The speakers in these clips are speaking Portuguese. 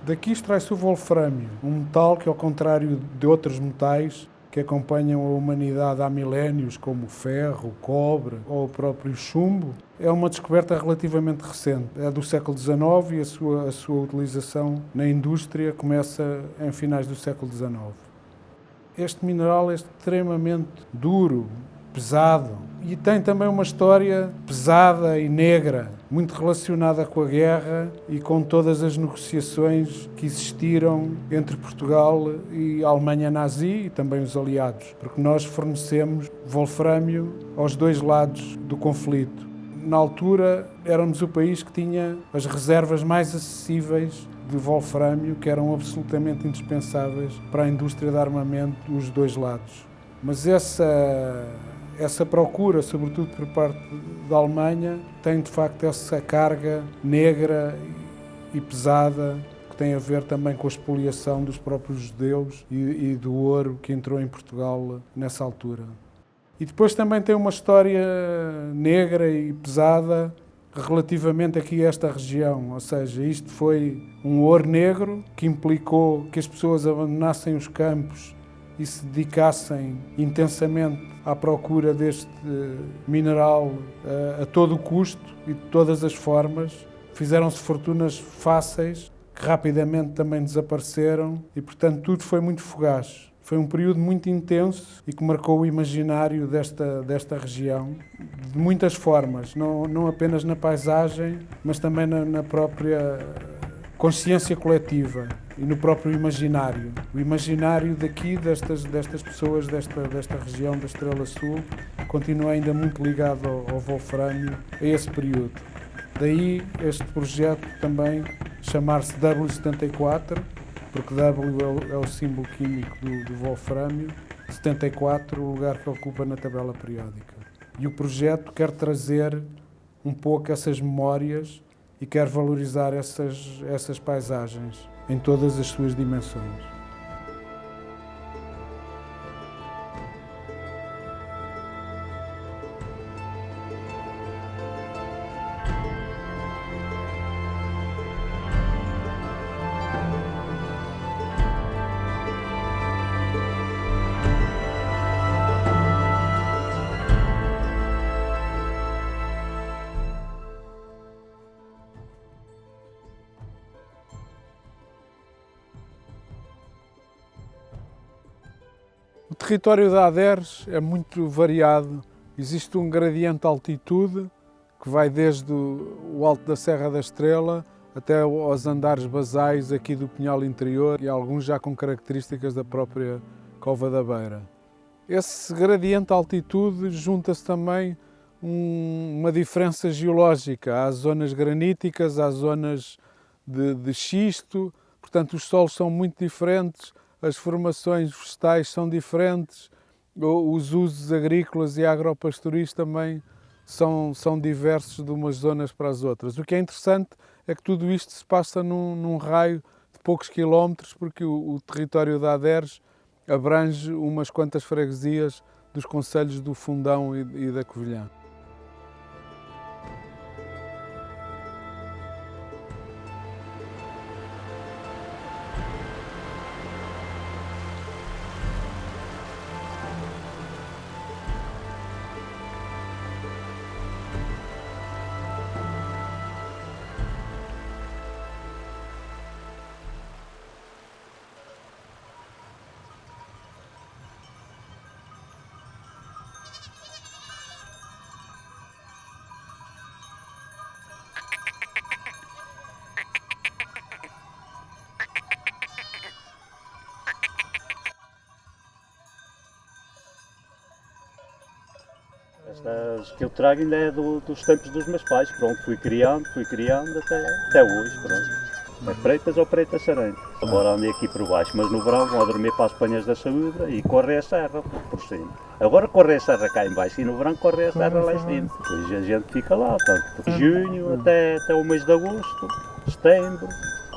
Daqui extrai-se o wolfrâmio, um metal que, ao contrário de outros metais que acompanham a humanidade há milénios, como o ferro, o cobre ou o próprio chumbo, é uma descoberta relativamente recente. É do século XIX e a sua utilização na indústria começa em finais do século XIX. Este mineral é extremamente duro, pesado, e tem também uma história pesada e negra, muito relacionada com a guerra e com todas as negociações que existiram entre Portugal e a Alemanha nazi e também os aliados, porque nós fornecemos wolfrâmio aos dois lados do conflito. Na altura, éramos o país que tinha as reservas mais acessíveis de wolfrâmio, que eram absolutamente indispensáveis para a indústria de armamento dos dois lados. Mas essa procura, sobretudo por parte da Alemanha, tem de facto essa carga negra e pesada, que tem a ver também com a expoliação dos próprios judeus e do ouro que entrou em Portugal nessa altura. E depois também tem uma história negra e pesada relativamente aqui a esta região, ou seja, isto foi um ouro negro que implicou que as pessoas abandonassem os campos e se dedicassem intensamente à procura deste mineral a todo o custo e de todas as formas. Fizeram-se fortunas fáceis, que rapidamente também desapareceram e, portanto, tudo foi muito fugaz. Foi um período muito intenso e que marcou o imaginário desta região de muitas formas, não apenas na paisagem, mas também na própria consciência coletiva e no próprio imaginário. O imaginário daqui, destas pessoas desta região da Estrela Sul, continua ainda muito ligado ao wolfrâmio, a esse período. Daí este projeto também chamar-se W74, porque W é o símbolo químico do wolfrâmio, 74 o lugar que ocupa na tabela periódica. E o projeto quer trazer um pouco essas memórias e quer valorizar essas paisagens em todas as suas dimensões. O território da Aderes é muito variado. Existe um gradiente de altitude que vai desde o alto da Serra da Estrela até aos andares basais aqui do Pinhal Interior e alguns já com características da própria Cova da Beira. Esse gradiente de altitude junta-se também uma diferença geológica. Há zonas graníticas, há zonas de xisto, portanto os solos são muito diferentes. As formações vegetais são diferentes, os usos agrícolas e agropastoris também são diversos de umas zonas para as outras. O que é interessante é que tudo isto se passa num raio de poucos quilómetros, porque o território da Aderes abrange umas quantas freguesias dos concelhos do Fundão e da Covilhã. Estas que eu trago ainda é dos tempos dos meus pais, pronto, fui criando até hoje, pronto. É pretas ou pretas sarantes. Agora andei aqui por baixo, mas no verão vão a dormir para as Penhas da Saúde e corre a serra por cima. Agora corre a serra cá em baixo e no verão corre a serra lá em cima. Depois a gente fica lá, tanto de junho até o mês de agosto, setembro.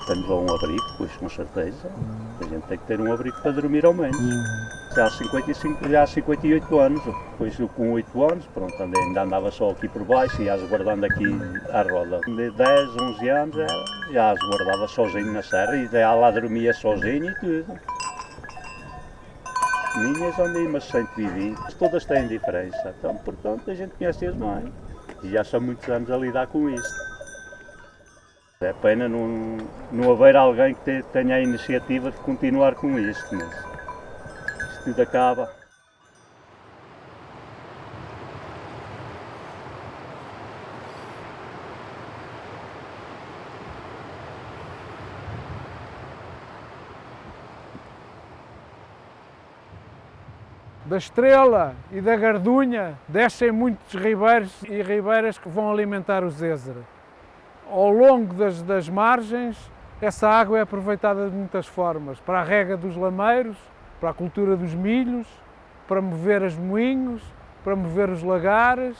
Temos lá um abrigo, pois com certeza. A gente tem que ter um abrigo para dormir ao menos. já há 58 anos, depois eu com 8 anos, pronto, ainda andava só aqui por baixo e ia guardando aqui à roda. De 10, 11 anos já as guardava sozinho na serra e já lá dormia sozinho e tudo. Minhas andei umas 120, todas têm diferença, então portanto a gente conhece-as mais e já são muitos anos a lidar com isto. É pena não haver alguém que tenha a iniciativa de continuar com isto, mas isto tudo acaba. Da Estrela e da Gardunha descem muitos ribeiros e ribeiras que vão alimentar o Zézere. Ao longo das margens, essa água é aproveitada de muitas formas, para a rega dos lameiros, para a cultura dos milhos, para mover os moinhos, para mover os lagares,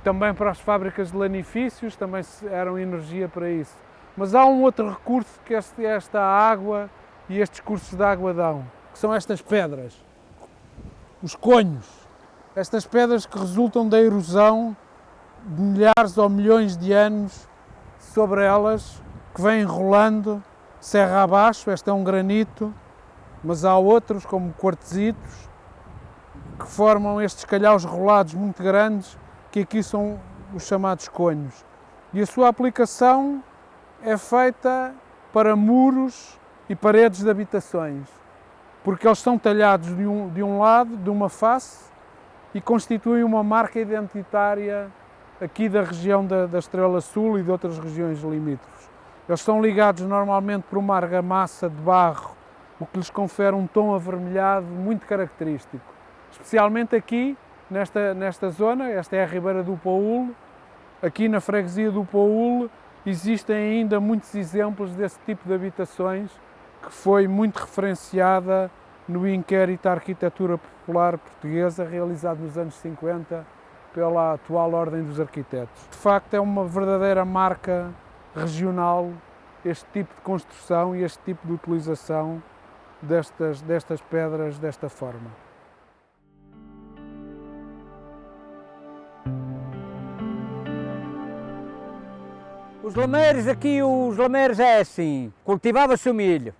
também para as fábricas de lanifícios, também eram energia para isso. Mas há um outro recurso que esta água e estes cursos de água dão, que são estas pedras, os conhos. Estas pedras que resultam da erosão de milhares ou milhões de anos sobre elas, que vêm rolando serra abaixo. Este é um granito, mas há outros, como quartzitos, que formam estes calhaus rolados muito grandes, que aqui são os chamados conhos. E a sua aplicação é feita para muros e paredes de habitações, porque eles são talhados de um lado, de uma face, e constituem uma marca identitária aqui da região da Estrela Sul e de outras regiões limítrofes. Eles são ligados normalmente por uma argamassa de barro, o que lhes confere um tom avermelhado muito característico. Especialmente aqui, nesta zona, esta é a Ribeira do Paúl, aqui na freguesia do Paúl existem ainda muitos exemplos desse tipo de habitações que foi muito referenciada no inquérito à arquitetura popular portuguesa realizado nos anos 50 pela atual Ordem dos Arquitetos. De facto, é uma verdadeira marca regional este tipo de construção e este tipo de utilização destas pedras desta forma. Os lameiros aqui, é assim, cultivava-se o milho.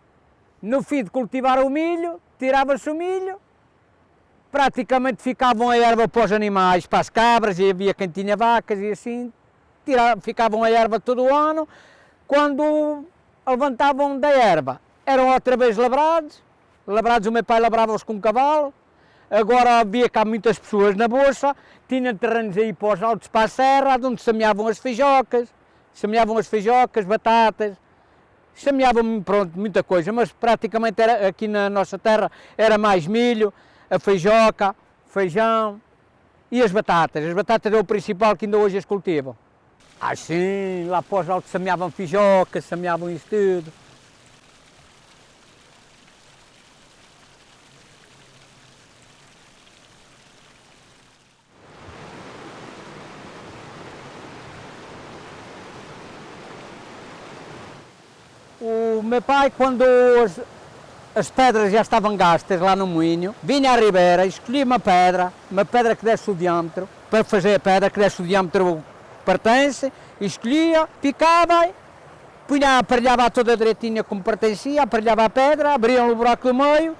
No fim de cultivar o milho, tirava-se o milho, praticamente ficavam a erva para os animais, para as cabras, e havia quem tinha vacas e assim, ficavam a erva todo o ano. Quando levantavam da erva, eram outra vez labrados o meu pai labrava-os com um cavalo. Agora havia cá muitas pessoas na bolsa, tinham terrenos aí para os altos, para a serra, onde semeavam as feijocas, batatas, semeavam, pronto, muita coisa, mas praticamente aqui na nossa terra era mais milho, a feijoca, feijão e as batatas. As batatas é o principal que ainda hoje as cultivam. Sim, lá para os altos semeavam feijoca, semeavam isso tudo. O meu pai, quando as pedras já estavam gastas lá no moinho, vinha à ribeira, escolhia uma pedra que desse o diâmetro, para fazer a pedra que desse o diâmetro que pertence, escolhia, picava, aparelhava toda direitinha como pertencia, aparelhava a pedra, abriam o buraco do meio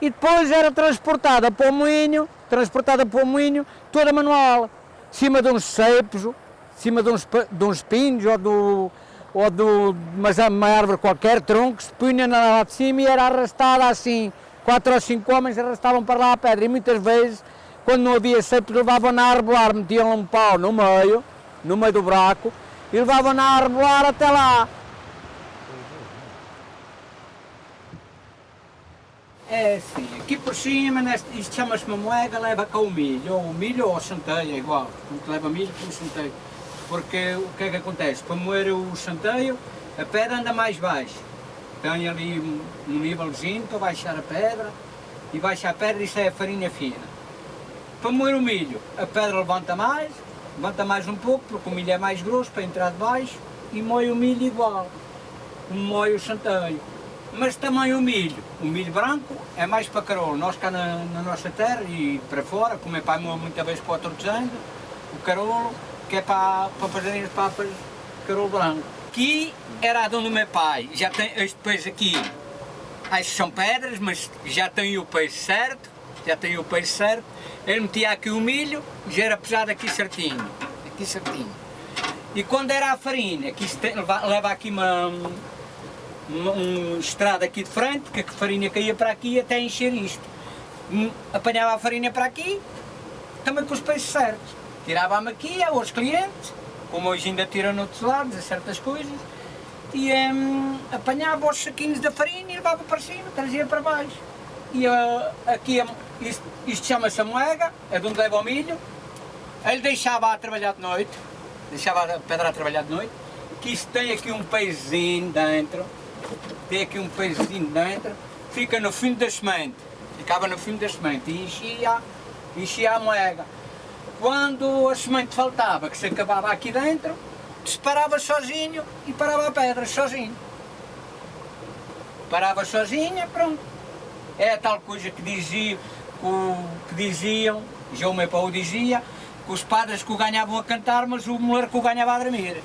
e depois era transportada para o moinho, toda manual, em cima de uns cepos, em cima de uns pinos ou de uma árvore qualquer, tronco, se punha lá de cima e era arrastada assim. 4 ou 5 homens arrastavam para lá a pedra e muitas vezes, quando não havia cepos, levavam-na a arbolar, metiam um pau no meio do buraco e levavam-na a arbolar até lá. É assim, aqui por cima, isto chama-se uma moeda, leva cá o milho ou centeio, é igual, tanto leva milho como centeio. Porque o que é que acontece? Para moer o centeio, a pedra anda mais baixa. Tem ali um nívelzinho para baixar a pedra, e baixa a pedra e isso é a farinha fina. Para moer o milho, a pedra levanta mais um pouco, porque o milho é mais grosso para entrar de baixo, e moe o milho igual, como moe o centeio. mas também o milho branco é mais para carolo. Nós cá na nossa terra e para fora, como é pai muita vez para o tortezando, o carolo, que é para fazerem as papas de carolo branco. Aqui era a onde o meu pai, já tem este peixe aqui, estas são pedras, mas já tem o peixe certo, ele metia aqui o milho, já era pesado aqui certinho. E quando era a farinha, aqui leva aqui uma estrada aqui de frente, que a farinha caía para aqui até encher isto. Apanhava a farinha para aqui, também com os peixes certos. Tirava-me aqui aos clientes, como hoje ainda tiram noutros lados, a certas coisas, e apanhava os saquinhos da farinha e levava para cima, trazia para baixo. E aqui, isto chama-se a moega, é de onde leva o milho. Ele deixava a trabalhar de noite, deixava a pedra a trabalhar de noite, que isto tem aqui um peixinho dentro, fica no fim da semente, ficava no fim da semente e enchia a moega. Quando a semente faltava, que se acabava aqui dentro, disparava sozinho e parava a pedra sozinho. Parava sozinha, pronto. É a tal coisa que diziam, já o meu pai dizia, que os padres que o ganhavam a cantar, mas o moleiro que o ganhava a dormir.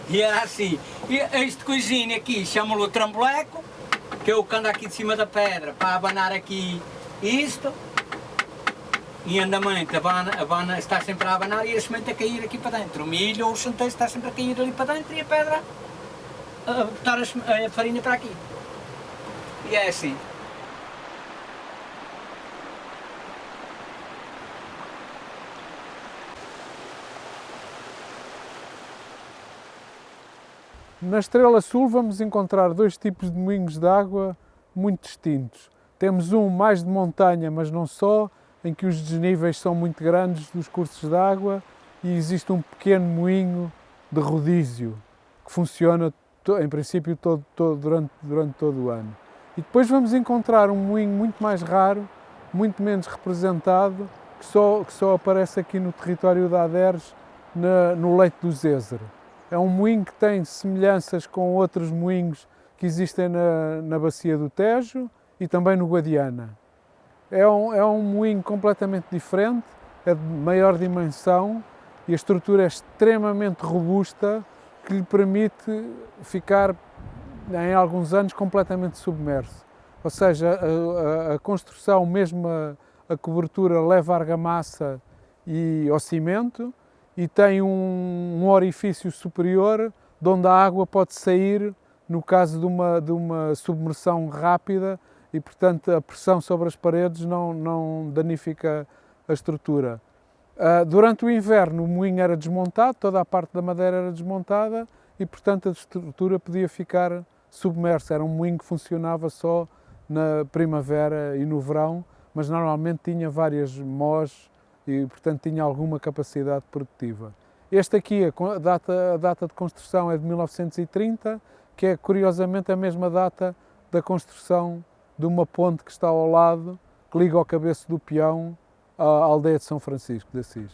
E era assim. E este coisinho aqui, chama-lo tramboleco, que é o que anda aqui de cima da pedra, para abanar aqui isto. Em andamento, a abana está sempre a abanar e a semente a cair aqui para dentro. O milho ou o centeio está sempre a cair ali para dentro e a pedra a botar a farinha para aqui. E é assim. Na Estrela Sul vamos encontrar dois tipos de moinhos de água muito distintos. Temos um mais de montanha, mas não só, em que os desníveis são muito grandes dos cursos de água e existe um pequeno moinho de rodízio que funciona, em princípio, durante todo o ano. E depois vamos encontrar um moinho muito mais raro, muito menos representado, que só aparece aqui no território de Aderes, no leito do Zézere. É um moinho que tem semelhanças com outros moinhos que existem na bacia do Tejo e também no Guadiana. É um moinho completamente diferente, é de maior dimensão e a estrutura é extremamente robusta, que lhe permite ficar, em alguns anos, completamente submerso. Ou seja, a construção, mesmo a cobertura, leva argamassa e ao cimento e tem um orifício superior de onde a água pode sair no caso de uma submersão rápida e, portanto, a pressão sobre as paredes não danifica a estrutura. Durante o inverno o moinho era desmontado, toda a parte da madeira era desmontada e, portanto, a estrutura podia ficar submersa. Era um moinho que funcionava só na primavera e no verão, mas normalmente tinha várias mós e, portanto, tinha alguma capacidade produtiva. Este aqui, a data de construção é de 1930, que é curiosamente a mesma data da construção de uma ponte que está ao lado, que liga ao Cabeço do Peão à aldeia de São Francisco de Assis.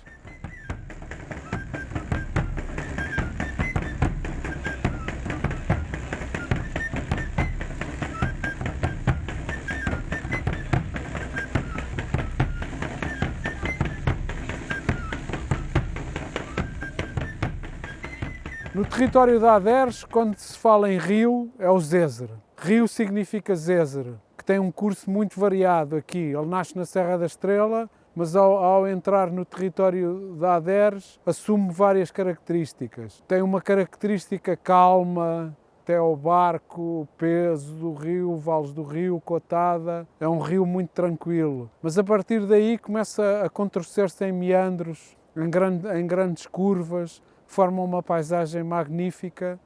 No território de Aderes, quando se fala em rio, é o Zézere. Rio significa Zézere, que tem um curso muito variado aqui. Ele nasce na Serra da Estrela, mas ao entrar no território de Aderes, assume várias características. Tem uma característica calma, até ao barco, peso do rio, vales do rio, cotada. É um rio muito tranquilo. Mas a partir daí começa a contorcer-se em meandros, em grandes curvas, formam uma paisagem magnífica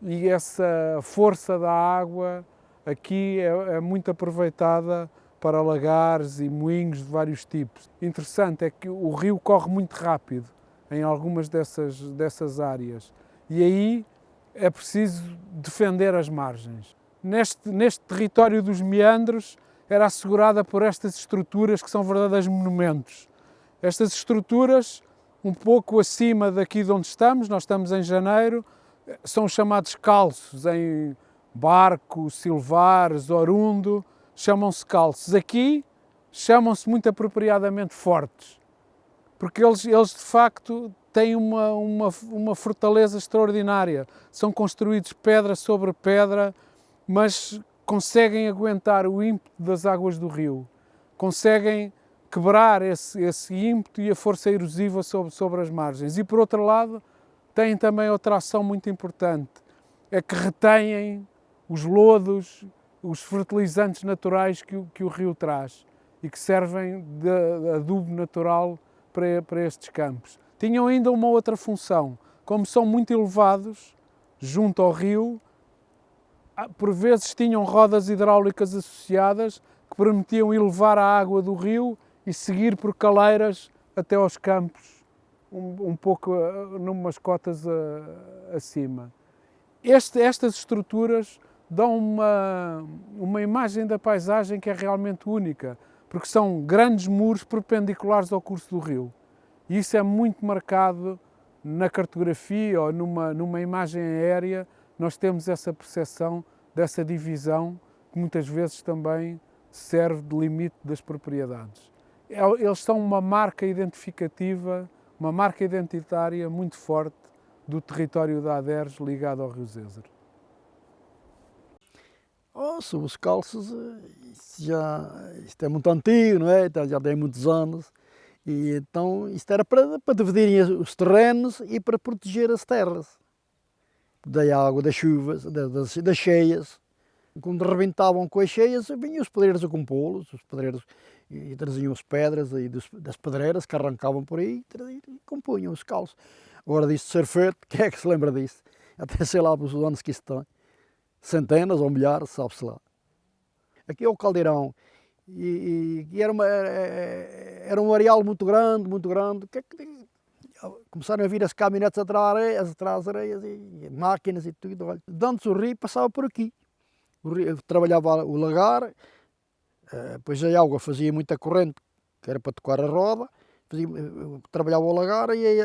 e essa força da água aqui é muito aproveitada para lagares e moinhos de vários tipos. Interessante é que o rio corre muito rápido em algumas dessas áreas e aí é preciso defender as margens. Neste território dos meandros era assegurada por estas estruturas que são verdadeiros monumentos. Estas estruturas, um pouco acima daqui de onde estamos, nós estamos em Janeiro, são chamados calços em Barco, Silvares, Orundo, chamam-se calços. Aqui chamam-se muito apropriadamente fortes, porque eles de facto têm uma fortaleza extraordinária. São construídos pedra sobre pedra, mas conseguem aguentar o ímpeto das águas do rio, conseguem quebrar esse ímpeto e a força erosiva sobre as margens. E por outro lado, têm também outra ação muito importante, é que retêm os lodos, os fertilizantes naturais que o rio traz e que servem de adubo natural para estes campos. Tinham ainda uma outra função, como são muito elevados, junto ao rio, por vezes tinham rodas hidráulicas associadas que permitiam elevar a água do rio e seguir por caleiras até aos campos, um pouco numas cotas acima. Estas estruturas dão uma imagem da paisagem que é realmente única, porque são grandes muros perpendiculares ao curso do rio. E isso é muito marcado na cartografia ou numa imagem aérea, nós temos essa percepção dessa divisão que muitas vezes também serve de limite das propriedades. Eles são uma marca identificativa, uma marca identitária muito forte do território de Aderes ligado ao Rio Zezer. Os calços, isto é muito antigo, não é? Já tem muitos anos. E então isto era para dividirem os terrenos e para proteger as terras da água, das chuvas, das cheias. Quando rebentavam com as cheias, vinham os pedreiros a compô-los, os pedreiros e traziam as pedras aí das pedreiras que arrancavam por aí e compunham os calços. Agora disto ser feito, quem é que se lembra disso? Até sei lá os anos que isso tem. Centenas ou milhares, sabe-se lá. Aqui é o caldeirão. E era um areal muito grande. Começaram a vir as caminhonetes atrás areias e máquinas e tudo. Olha, antes o rio passava por aqui. O rio, trabalhava o lagar, depois a água fazia muita corrente, que era para tocar a roda, trabalhava o lagar e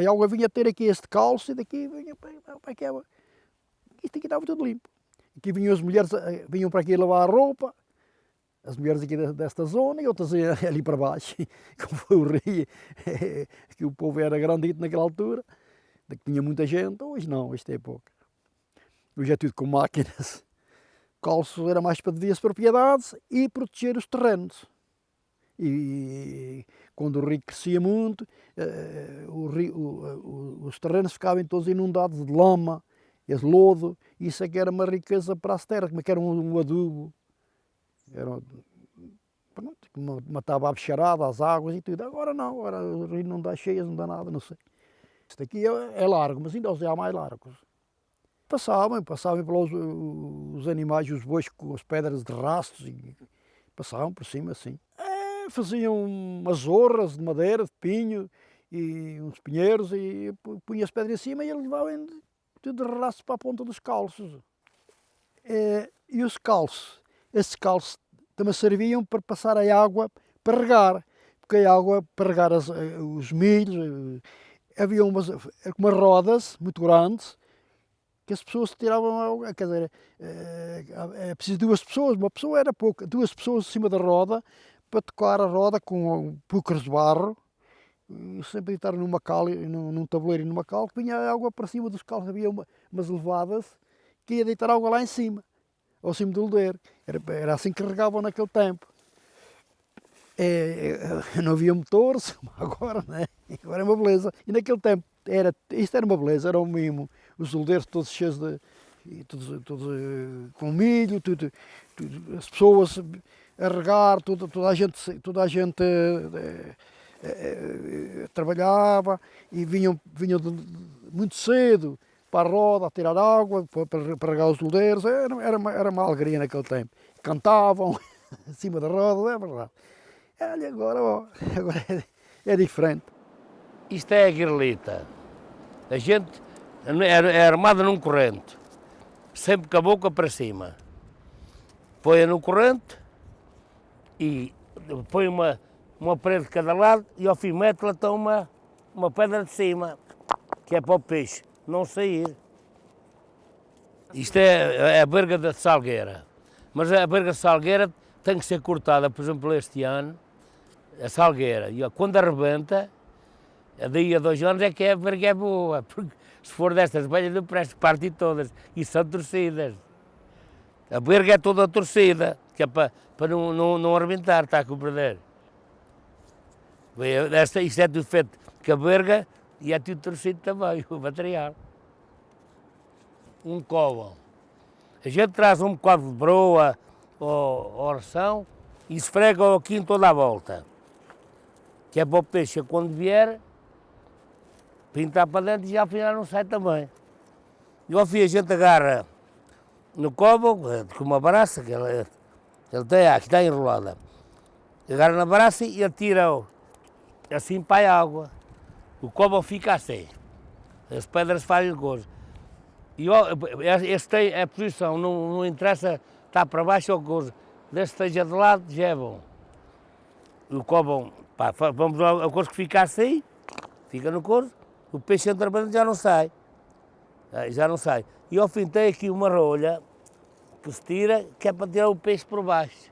a água vinha ter aqui este calço e daqui vinha para aqui. Isto aqui estava tudo limpo. Aqui vinham as mulheres, vinham para aqui lavar a roupa, as mulheres aqui desta zona e outras ali para baixo. Como foi o rio, que o povo era grandito naquela altura, que tinha muita gente. Hoje não, hoje tem pouco. Hoje é tudo com máquinas. O calço era mais para dividir as propriedades e proteger os terrenos. E quando o rio crescia muito, os terrenos ficavam todos inundados de lama, esse lodo. Isso é que era uma riqueza para as terras, como é que era um adubo. Matava a bicharada, as águas e tudo. Agora não, agora o rio não dá cheias, não dá nada, não sei. Isto aqui é largo, mas ainda há mais largos. Passavam pelos animais, os bois com as pedras de rastros e passavam por cima assim. Faziam umas zorras de madeira, de pinho e uns pinheiros e punham as pedras em cima e eles levavam tudo de rastro para a ponta dos calços. E os calços, esses calços também serviam para passar a água para regar, porque a água para regar os milhos, havia umas rodas muito grandes que as pessoas tiravam água, quer dizer, é preciso duas pessoas, uma pessoa era pouca, duas pessoas em cima da roda para tocar a roda com púcaros de barro, e sempre estar num tabuleiro e numa cal, que vinha a água para cima dos calços, havia umas levadas que ia deitar água lá em cima, ao cimo do lodeiro. Era assim que regavam naquele tempo. Não havia motores, agora, né? Agora é uma beleza. E naquele tempo, isto era uma beleza, era um mimo. Os loldeiros todos cheios todos com milho, as pessoas a regar, toda a gente trabalhava e vinham muito cedo para a roda a tirar água, para regar os loldeiros. Era uma alegria naquele tempo. Cantavam acima da roda, é verdade. Olha, agora é diferente. Isto é a guirlita. A gente é armada num corrente, sempre com a boca para cima. Põe-a no corrente e põe uma parede de cada lado e ao fim mete-la uma pedra de cima, que é para o peixe. não sair. Isto é a berga da salgueira, mas a berga de salgueira tem que ser cortada, por exemplo, este ano, a salgueira, e quando arrebenta, daí a 2 anos é que a berga é boa, porque se for destas velhas eu presto partir todas, e são torcidas. A berga é toda torcida, que é para não arrebentar, está a compreender? Isto é tudo feito com a berga e é tudo torcido também, o material. Um covão. A gente traz um bocado de broa ou oração e esfrega aqui em toda a volta. Que é para o peixe, quando vier, pintar para dentro e já afinal não sai também. E ao fim a gente agarra no covão, com uma braça, que ele tem aqui, está enrolada. Agarra na braça e atira assim para a água. O covão fica assim. As pedras fazem coisa. E este tem a posição, não interessa estar para baixo ou coisa. Desde que esteja de lado, já é bom. O covão, pá, vamos a coisa que fica assim, fica no couro, o peixe entra para dentro já não sai. Já não sai. E ao fim tem aqui uma rolha que se tira, que é para tirar o peixe por baixo.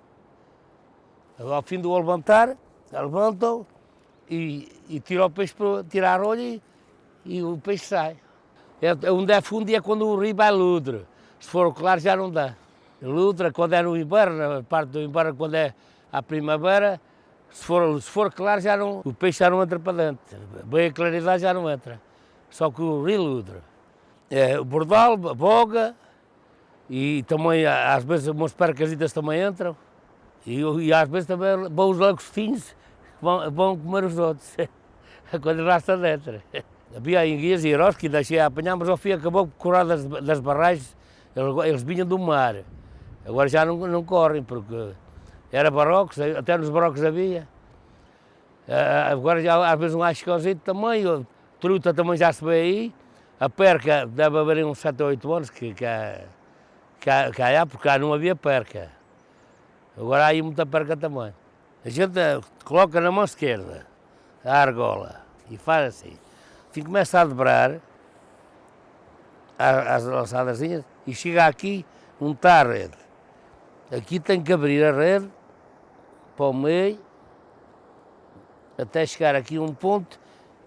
Ao fim do levantar, levantam e tira o peixe, tira a rolha e o peixe sai. Onde é fundo é quando o rio vai ludre. Se for claro já não dá. Ludre quando é no inverno, na parte do inverno quando é à primavera, se for claro já não, o peixe já não entra para dentro. Bem a claridade já não entra. Só que o rio ludre. O bordal, a boga e também às vezes umas percasitas também entram. E às vezes também vão os lagostinhos que vão comer os outros. Quando rasta dentro. Havia enguias e heróis que deixei a apanhar, mas ao fim acabou por correr das barragens, eles vinham do mar. Agora já não correm, porque era barrocos, até nos barrocos havia. Agora já às vezes um ascãozinho também, truta também já se vê aí. A perca deve haver uns 7 ou 8 anos que há, porque cá não havia perca. Agora há aí muita perca também. A gente coloca na mão esquerda a argola e faz assim. Assim começa a dobrar as lançadazinhas e chega aqui onde está a rede. Aqui tem que abrir a rede para o meio até chegar aqui a um ponto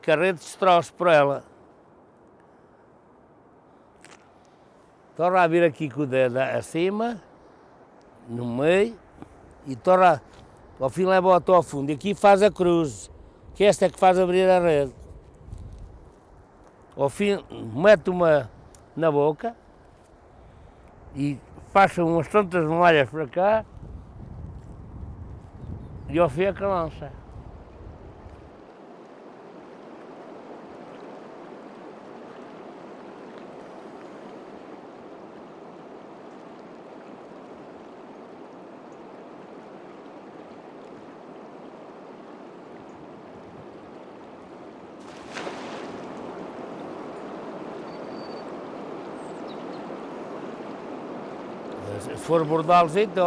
que a rede destroça por ela. Torna a vir aqui com o dedo acima, no meio, e torna, ao fim leva até ao fundo. E aqui faz a cruz, que esta é que faz abrir a rede. Ao fim, mete uma na boca e faz umas tantas malhas para cá e ao fim é que lança. Se for bordalzito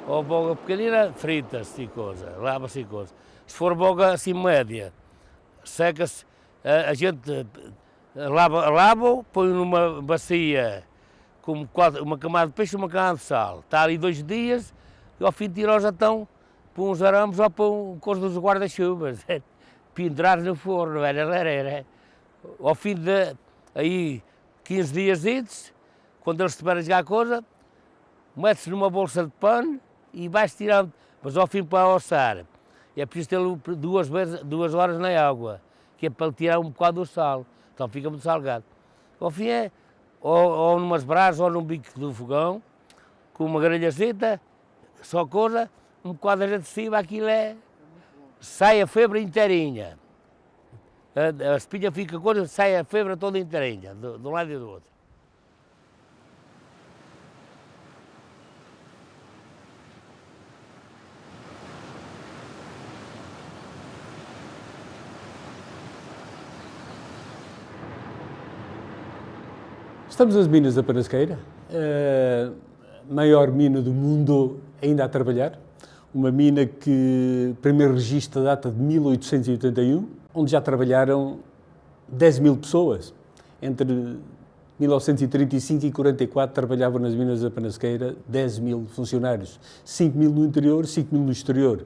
ou boga pequenina, frita-se e coisa, lava-se e coisa. Se for boga assim média, seca-se, a gente lava, põe numa bacia com uma camada de peixe e uma camada de sal. Está ali 2 dias e ao fim tira-os então para uns arames ou para coisa dos guarda-chuvas, pendurados no forno, era. Ao fim de aí 15 dias, quando eles estiverem já a coisa, mete-se numa bolsa de pano e vai-se tirando, mas ao fim para assar. É preciso ter 2 horas na água, que é para tirar um bocado do sal, então fica muito salgado. Ao fim é ou numas brasas ou num bico do fogão, com uma grelhazita, só coisa, um bocado de cima, aquilo sai a febre inteirinha. A espinha fica coisa, sai a febre toda inteirinha, de um lado e do outro. Estamos nas minas da Penasqueira, a maior mina do mundo ainda a trabalhar, uma mina que o primeiro registro data de 1881, onde já trabalharam 10.000 pessoas Entre 1935 e 44 trabalhavam nas minas da Penasqueira 10 mil funcionários, 5 mil no interior, 5 mil no exterior.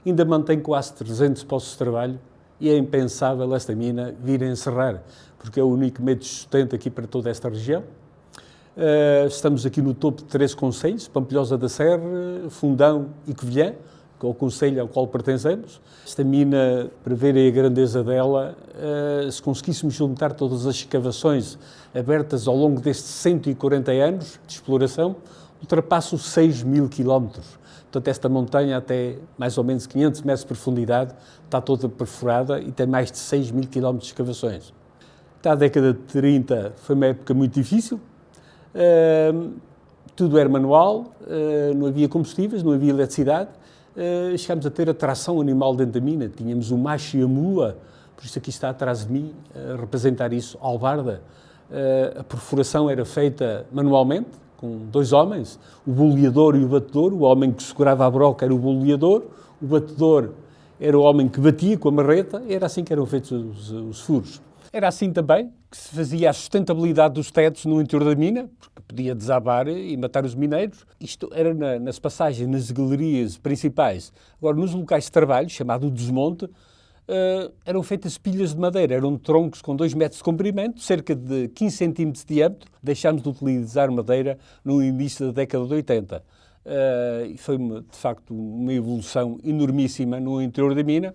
Ainda mantém quase 300 postos de trabalho e é impensável esta mina vir a encerrar, porque é o único meio de sustento aqui para toda esta região. Estamos aqui no topo de 3 concelhos, Pampilhosa da Serra, Fundão e Covilhã, que é o concelho ao qual pertencemos. Esta mina, para verem a grandeza dela, se conseguíssemos juntar todas as escavações abertas ao longo destes 140 anos de exploração, ultrapassa os 6 mil quilómetros. Portanto, esta montanha, até mais ou menos 500 metros de profundidade, está toda perfurada e tem mais de 6 mil quilómetros de escavações. Até a década de 30 foi uma época muito difícil. Tudo era manual, não havia combustíveis, não havia eletricidade. Chegámos a ter a tração animal dentro da mina. Tínhamos o macho e a mula, por isso aqui está atrás de mim, a representar isso, a albarda. A perfuração era feita manualmente, com 2 homens, o boleador e o batedor. O homem que segurava a broca era o boleador, o batedor era o homem que batia com a marreta, e era assim que eram feitos os furos. Era assim também que se fazia a sustentabilidade dos tetos no interior da mina, porque podia desabar e matar os mineiros. Isto era nas passagens, nas galerias principais. Agora, nos locais de trabalho, chamado desmonte, eram feitas pilhas de madeira. Eram troncos com 2 metros de comprimento, cerca de 15 centímetros de diâmetro. Deixámos de utilizar madeira no início da década de 80. E foi, de facto, uma evolução enormíssima no interior da mina.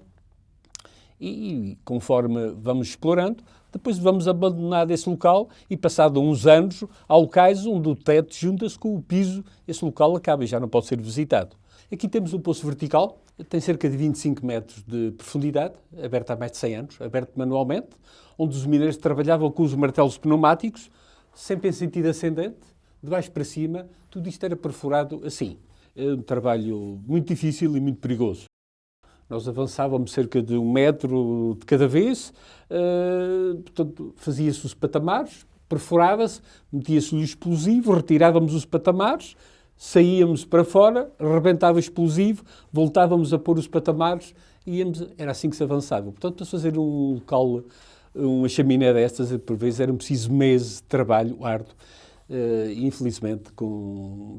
E conforme vamos explorando, depois vamos abandonar esse local e, passado uns anos, há locais onde o teto junta-se com o piso, esse local acaba e já não pode ser visitado. Aqui temos um poço vertical, tem cerca de 25 metros de profundidade, aberto há mais de 100 anos, aberto manualmente, onde os mineiros trabalhavam com os martelos pneumáticos, sempre em sentido ascendente, de baixo para cima, tudo isto era perfurado assim. É um trabalho muito difícil e muito perigoso. Nós avançávamos cerca de 1 metro de cada vez, portanto, fazia-se os patamares, perfurava-se, metia-se o explosivo, retirávamos os patamares, saíamos para fora, rebentava o explosivo, voltávamos a pôr os patamares e era assim que se avançava. Portanto, para fazer um local, uma chaminé destas, por vezes eram precisos meses de trabalho árduo. Infelizmente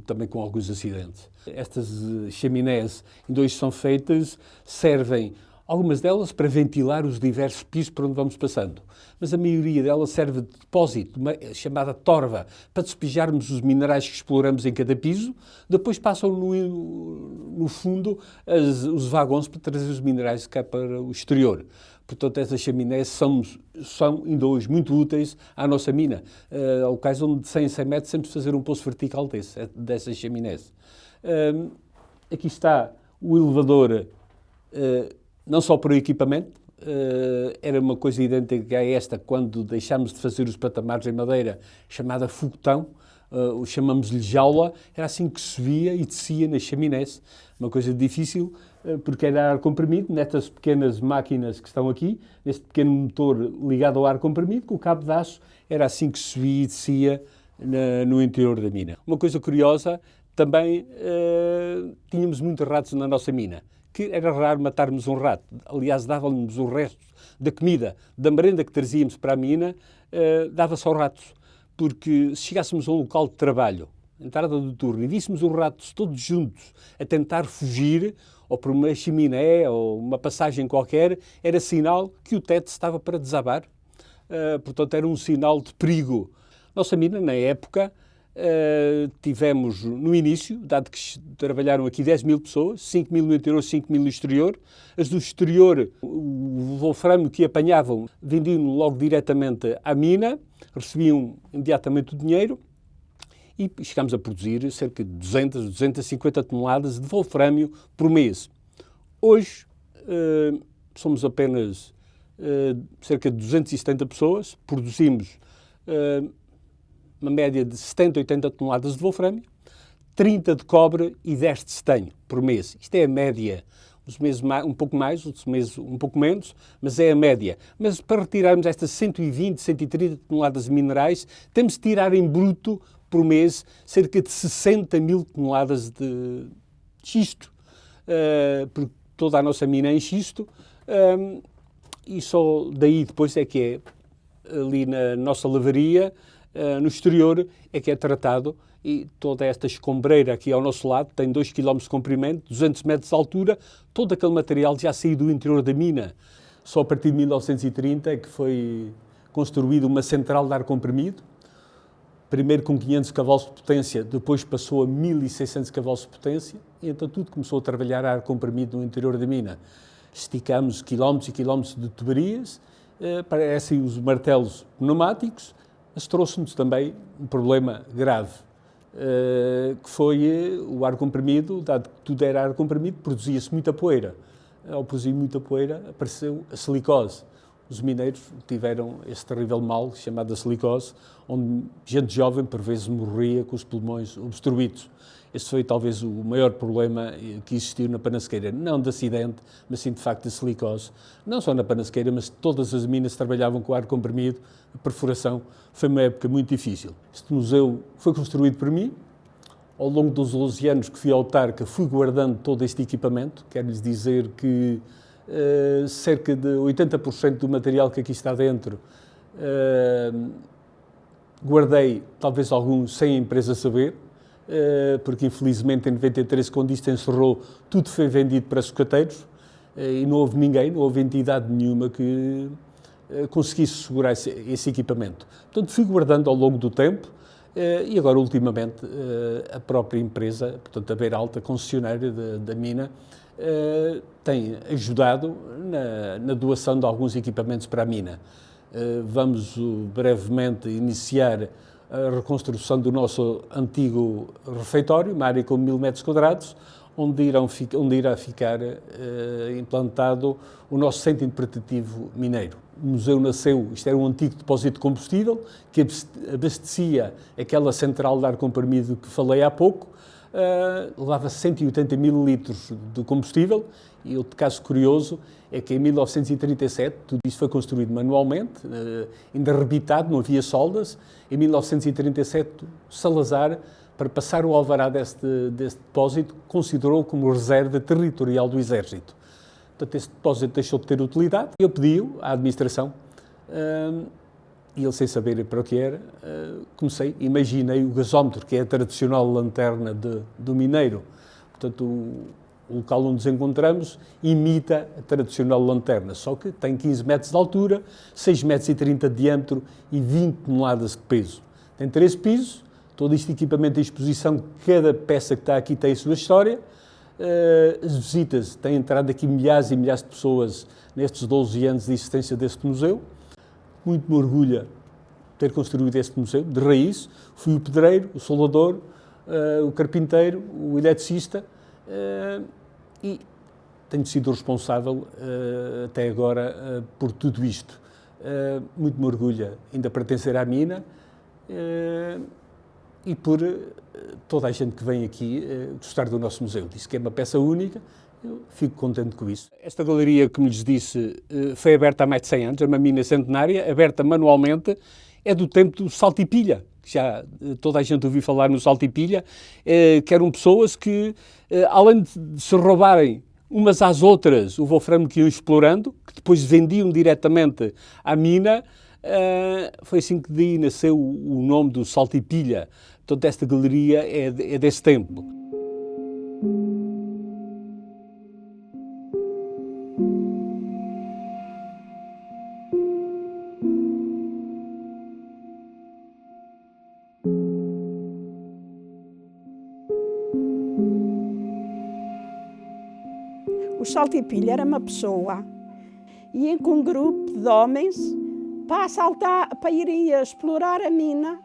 também com alguns acidentes. Estas chaminés ainda hoje são feitas, servem, algumas delas, para ventilar os diversos pisos por onde vamos passando, mas a maioria delas serve de depósito, chamada torva, para despejarmos os minerais que exploramos em cada piso. Depois passam no fundo os vagões para trazer os minerais cá para o exterior. Portanto, essas chaminés são ainda hoje muito úteis à nossa mina. Há locais onde de 100 em 100 metros sempre fazer um poço vertical dessas chaminés. Aqui está o elevador, não só para o equipamento, era uma coisa idêntica a esta quando deixámos de fazer os patamares em madeira, chamada foguetão, chamamos-lhe jaula. Era assim que subia e descia nas chaminés. Uma coisa difícil, porque era ar comprimido, nestas pequenas máquinas que estão aqui, neste pequeno motor ligado ao ar comprimido, com o cabo de aço, era assim que subia e descia no interior da mina. Uma coisa curiosa, também tínhamos muitos ratos na nossa mina, que era raro matarmos um rato. Aliás, dávamos os restos da comida, da merenda que trazíamos para a mina, dava-se aos ratos, porque se chegássemos a um local de trabalho, entrada do turno, e víssemos os ratos todos juntos a tentar fugir, ou por uma chaminé, ou uma passagem qualquer, era sinal que o teto estava para desabar. Portanto, era um sinal de perigo. Nossa mina, na época, tivemos no início, dado que trabalharam aqui 10 mil pessoas, 5 mil no interior, 5 mil no exterior. As do exterior, o wolframio que apanhavam, vendiam logo diretamente à mina, recebiam imediatamente o dinheiro, e chegámos a produzir cerca de 250 toneladas de wolframio por mês. Hoje somos apenas cerca de 270 pessoas, produzimos uma média de 70, 80 toneladas de wolframio, 30 de cobre e 10 de estanho por mês. Isto é a média. Uns meses um pouco mais, outros meses um pouco menos, mas é a média. Mas para retirarmos estas 120, 130 toneladas de minerais, temos de tirar em bruto por mês cerca de 60 mil toneladas de xisto, porque toda a nossa mina é em xisto, e só daí depois é que é ali na nossa lavaria, no exterior, é que é tratado, e toda esta escombreira aqui ao nosso lado tem 2 km de comprimento, 200 metros de altura, todo aquele material já saiu do interior da mina. Só a partir de 1930 é que foi construída uma central de ar comprimido, primeiro com 500 cavalos de potência, depois passou a 1600 cavalos de potência, e então tudo começou a trabalhar a ar comprimido no interior da mina. Esticámos quilómetros e quilómetros de tubarias, parecem os martelos pneumáticos, mas trouxe-nos também um problema grave, que foi o ar comprimido, dado que tudo era ar comprimido, produzia-se muita poeira. Ao produzir muita poeira, apareceu a silicose. Os mineiros tiveram esse terrível mal chamado a silicose, onde gente jovem, por vezes, morria com os pulmões obstruídos. Esse foi talvez o maior problema que existiu na Panasqueira. Não de acidente, mas sim de facto de silicose. Não só na Panasqueira, mas todas as minas trabalhavam com ar comprimido. A perfuração foi uma época muito difícil. Este museu foi construído por mim. Ao longo dos 12 anos que fui autarca, fui guardando todo este equipamento. Quero-lhes dizer que cerca de 80% do material que aqui está dentro guardei, talvez alguns sem a empresa saber, porque infelizmente em 93, quando isto encerrou, tudo foi vendido para sucateiros e não houve ninguém, não houve entidade nenhuma que conseguisse segurar esse equipamento. Portanto, fui guardando ao longo do tempo e agora, ultimamente, a própria empresa, portanto, a Beira Alta, concessionária da mina, tem ajudado na doação de alguns equipamentos para a mina. Vamos brevemente iniciar a reconstrução do nosso antigo refeitório, uma área com 1000 metros quadrados, onde irá ficar implantado o nosso centro interpretativo mineiro. O museu nasceu, isto era um antigo depósito de combustível, que abastecia aquela central de ar comprimido que falei há pouco, levava 180 mil litros de combustível, e outro caso curioso é que em 1937, tudo isso foi construído manualmente, ainda rebitado, não havia soldas. Em 1937, Salazar, para passar o alvará deste depósito, considerou como reserva territorial do Exército. Portanto, esse depósito deixou de ter utilidade. Eu pedi-o à administração, e ele, sem saber para o que era, imaginei o gasómetro, que é a tradicional lanterna do mineiro. Portanto, o local onde nos encontramos imita a tradicional lanterna, só que tem 15 metros de altura, 6,30 metros de diâmetro e 20 toneladas de peso. Tem 13 pisos, todo este equipamento em exposição, cada peça que está aqui tem a sua história. As visitas, têm entrado aqui milhares e milhares de pessoas nestes 12 anos de existência deste museu. Muito me orgulha ter construído este museu, de raiz. Fui o pedreiro, o soldador, o carpinteiro, o eletricista, e tenho sido responsável até agora por tudo isto. Muito me orgulha ainda pertencer à mina e por toda a gente que vem aqui gostar do nosso museu. Diz que é uma peça única, eu fico contente com isso. Esta galeria, como lhes disse, foi aberta há mais de 100 anos, é uma mina centenária, aberta manualmente, é do tempo do salto e pilha. Já toda a gente ouviu falar no salto e pilha, que eram pessoas que, além de se roubarem umas às outras o wolframio que iam explorando, que depois vendiam diretamente à mina, foi assim que daí nasceu o nome do salto e pilha. Portanto, esta galeria é desse tempo. O saltipilha era uma pessoa, ia com um grupo de homens para irem a explorar a mina.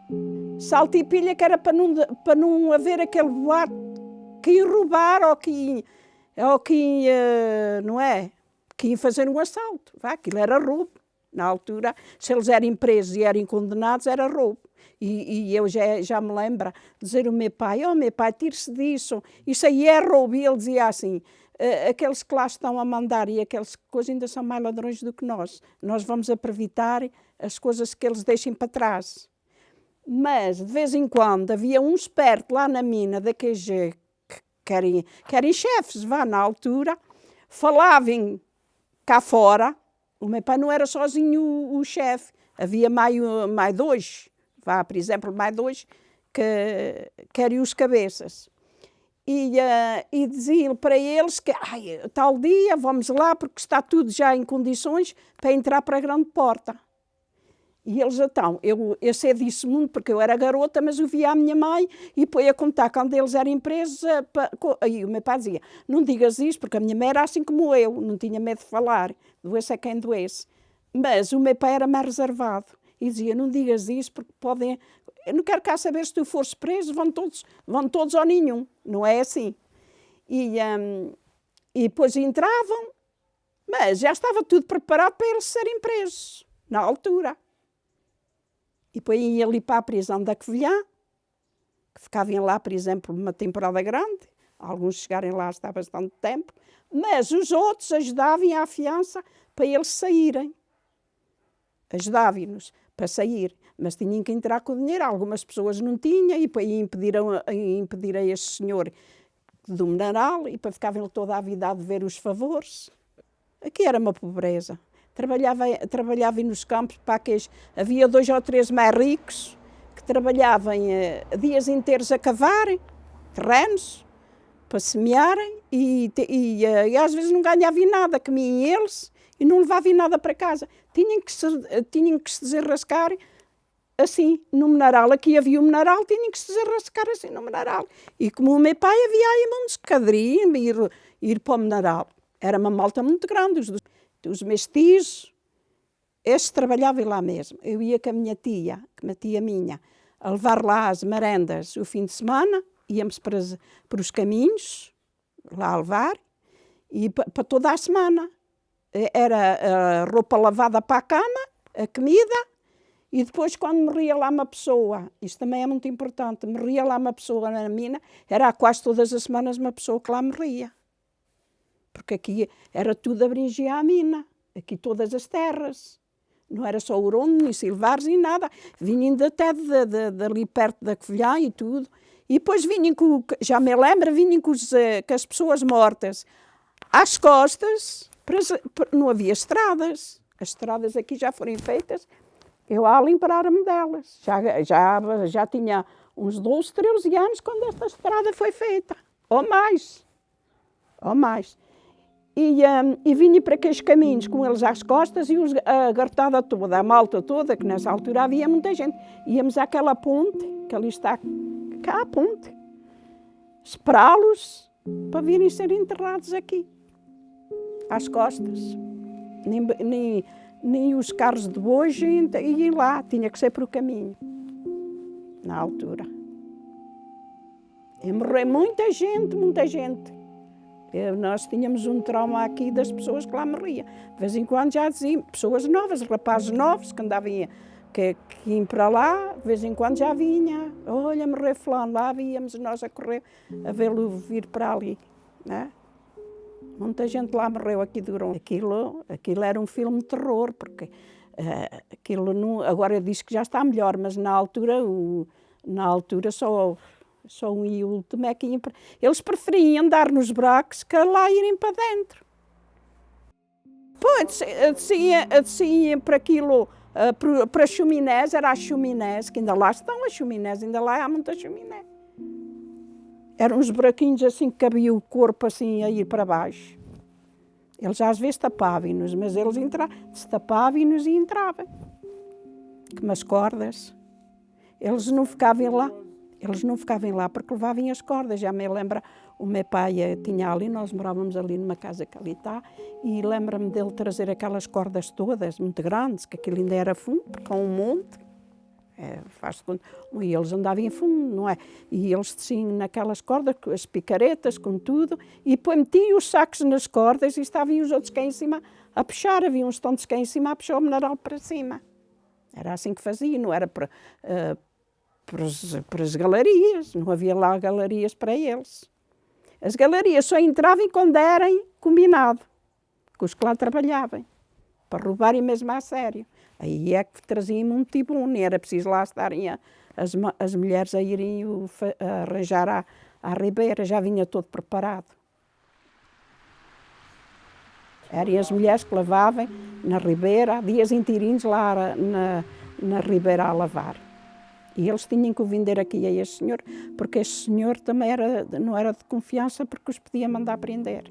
Saltipilha que era para não haver aquele boato que ia roubar ou que ia, não é? Que ia fazer um assalto. Aquilo era roubo. Na altura, se eles eram presos e eram condenados, era roubo. E eu já me lembro dizer ao meu pai, tire-se disso, isso aí é roubo. E ele dizia assim, aqueles que lá estão a mandar e aqueles coisas ainda são mais ladrões do que nós. Nós vamos aproveitar as coisas que eles deixem para trás. Mas, de vez em quando, havia um esperto lá na mina da QG, que eram chefes, na altura, falavam cá fora. O meu pai não era sozinho o chefe, Havia mais dois, por exemplo, mais dois, que eram os cabeças. E dizia para eles que tal dia vamos lá porque está tudo já em condições para entrar para a grande porta. E eles então, eu sei disso muito porque eu era garota, mas eu via a minha mãe e põe a contar quando eles eram presos. E o meu pai dizia, não digas isso porque a minha mãe era assim como eu, não tinha medo de falar, doesse é quem doesse. Mas o meu pai era mais reservado e dizia, não digas isso porque podem... Eu não quero cá saber se tu fores preso, vão todos ou nenhum. Não é assim. E depois entravam, mas já estava tudo preparado para eles serem presos, na altura. E depois ia ali para a prisão da Covilhã, que ficavam lá, por exemplo, uma temporada grande. Alguns chegarem lá há bastante tempo. Mas os outros ajudavam à fiança para eles saírem. Ajudavam-nos para sair, mas tinham que entrar com o dinheiro. Algumas pessoas não tinham e para impedir a este senhor do mineral e para ficavam toda a vida a dever os favores. Aqui era uma pobreza. Trabalhava nos campos para aqueles... Havia 2 ou 3 mais ricos que trabalhavam dias inteiros a cavarem terrenos para semearem e às vezes não ganhavam nada, comiam eles e não levavam nada para casa. Tinham que se desenrascar assim no mineral. Aqui havia o mineral, tinham que se desenrascar assim no mineral. E como o meu pai havia aí muitos que queriam ir para o mineral. Era uma malta muito grande, os mestiços, estes trabalhavam lá mesmo. Eu ia com a minha tia, uma tia minha, a levar lá as merendas o fim de semana, íamos para os caminhos, lá a levar, e para toda a semana. Era a roupa lavada para a cama, a comida, e depois quando morria lá uma pessoa, isto também é muito importante, morria lá uma pessoa na mina, era quase todas as semanas uma pessoa que lá morria. Porque aqui era tudo abrangia a mina, aqui todas as terras. Não era só Orondo, nem Silvares, nem nada. Vinham até dali perto da Covilhã e tudo. E depois vinham, já me lembro, vinham com as pessoas mortas às costas. Não havia estradas. As estradas aqui já foram feitas. Eu a lembrar-me delas. Já tinha uns 12, 13 anos quando esta estrada foi feita. Ou mais. E vinha para aqueles caminhos com eles às costas e a gartada toda, a malta toda, que nessa altura havia muita gente. Íamos àquela ponte, que ali está cá a ponte, esperá-los para virem ser enterrados aqui, às costas. Nem os carros de hoje iam lá, tinha que ser para o caminho, na altura. E morreu muita gente. Nós tínhamos um trauma aqui das pessoas que lá morriam. De vez em quando já diziam, pessoas novas, rapazes novos que andavam, que iam para lá, de vez em quando já vinha, olha, morreu fulano, lá víamos nós a correr, a vê-lo vir para ali. Né? Muita gente lá morreu aqui de Orondo. Aquilo era um filme de terror, porque aquilo não, agora diz que já está melhor, mas na altura só um e o último é que iam para... Eles preferiam andar nos buracos que lá irem para dentro. Pois, desciam para aquilo, para as chuminés, era as chuminés, que ainda lá estão as chuminés, ainda lá há muita chuminé. Eram uns buraquinhos assim que cabia o corpo assim a ir para baixo. Eles às vezes tapavam-nos, mas eles tapavam-nos e entravam. Com umas cordas. Eles não ficavam lá porque levavam as cordas. Já me lembra, o meu pai tinha ali, nós morávamos ali numa casa que ali está, e lembra-me dele trazer aquelas cordas todas, muito grandes, que aquilo ainda era fundo, porque é um monte. E eles andavam em fundo, não é? E eles desciam naquelas cordas, com as picaretas, com tudo, e depois metiam os sacos nas cordas e estavam os outros cá em cima a puxar. Havia uns tontos cá em cima a puxar o mineral para cima. Era assim que fazia, não era para as galerias, não havia lá galerias para eles. As galerias só entravam quando eram combinado, com os que lá trabalhavam, para roubarem mesmo a sério. Aí é que traziam um tibum, nem era preciso lá estarem as mulheres a irem a arranjar à ribeira, já vinha todo preparado. Eram as mulheres que lavavam na ribeira, dias inteirinhos lá na ribeira a lavar. E eles tinham que o vender aqui a este senhor, porque este senhor também não era de confiança, porque os podia mandar prender.